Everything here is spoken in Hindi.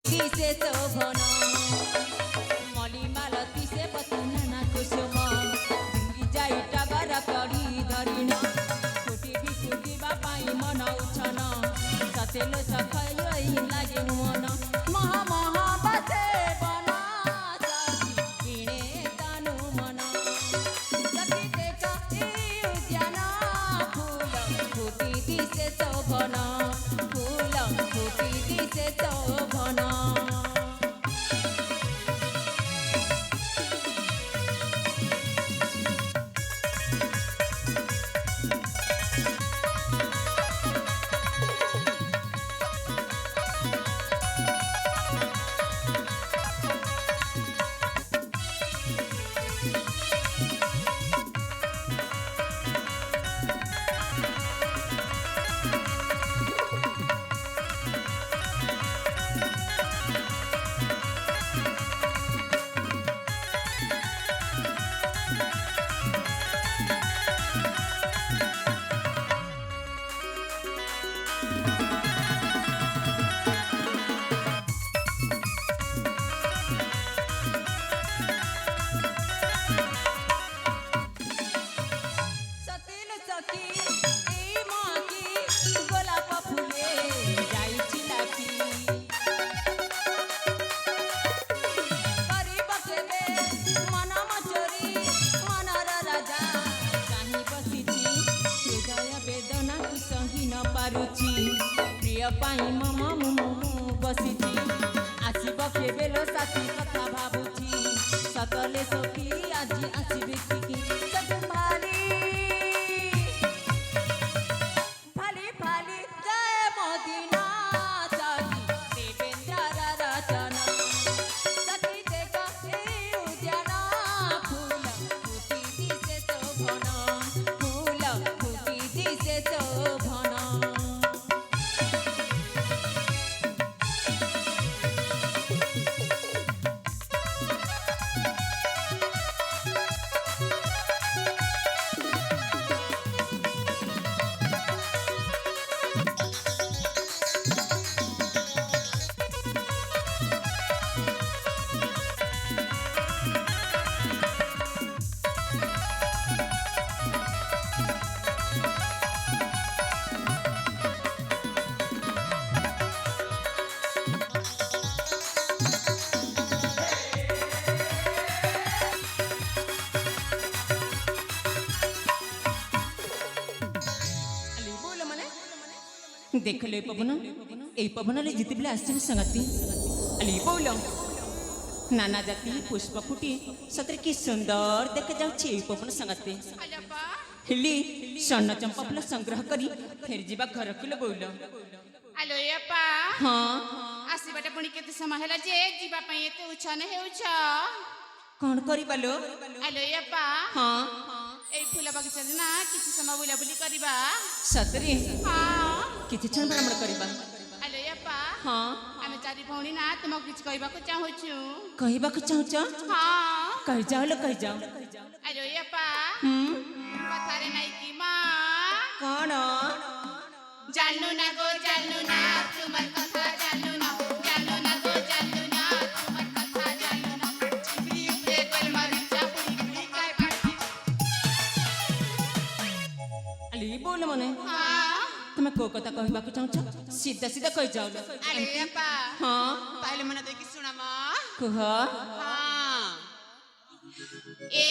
দিছে শোভন মলি মালতী সে পতি নানা কুসুম ডিঙ্গি যাই টাগার করি ধরিণ ফুটিবি ফুটিবা পাই মন উছন সতেলো সখাই লাগে মন মহা মহা বাসে বন কিণে তানু মন সখী দেখ উদ্যান ফুল ফুটি দিছে শোভন ফুল ফুটি দিছে শোভন प्रिय पाई मम बसिची आसब केबेलो साथी कथा भावुची सतले सखी आज आसबे कि भाली भाली भाली जय मदिना सखी देवेंद्र रचना सखी देख उद्यान फूल फुटी दिसे शोभन फूल फुटी दिसे शोभन देख लो पवन ए पवन जिते बेले आसन संगति अली बोल नाना जाति पुष्प फुटी सतरे कि सुंदर देख जाउछि ए पवन संगति हिली स्वर्ण चंपा फूल संग्रह करी फेर जीवा घर को बोल आलो यापा हाँ आसीबाटा पुणी केते समय होला जे जीवा पई एते उछन हेउछ कौन करी बालो आलो यापा हाँ एई फूल बगीचा ना किछि समय बुला बुली करबा सतरे हां किछि क्षण भ्रमण करबा आलो यापा हाँ आमे चारि भौणी ना तुम किछि कहबा को चाहूछु कहबा को चाहूछ हां कह जाओ लो कह जाओ आलो यापा कथा रे नाइ की मां कौन जानू ना गो जानू ना तुमर कथा जानू ना जानू ना गो जानू ना तुमर कथा जानू ना चिपरी उपरे गोल मरिचा पुरी पुरी काय बाटी अली बोल मने हां तुम को कथा कहबा को चाहूछ सीधा सीधा कह जाओ लो अरे अपा हाँ ताइले मने देखि सुना मा कह हां ए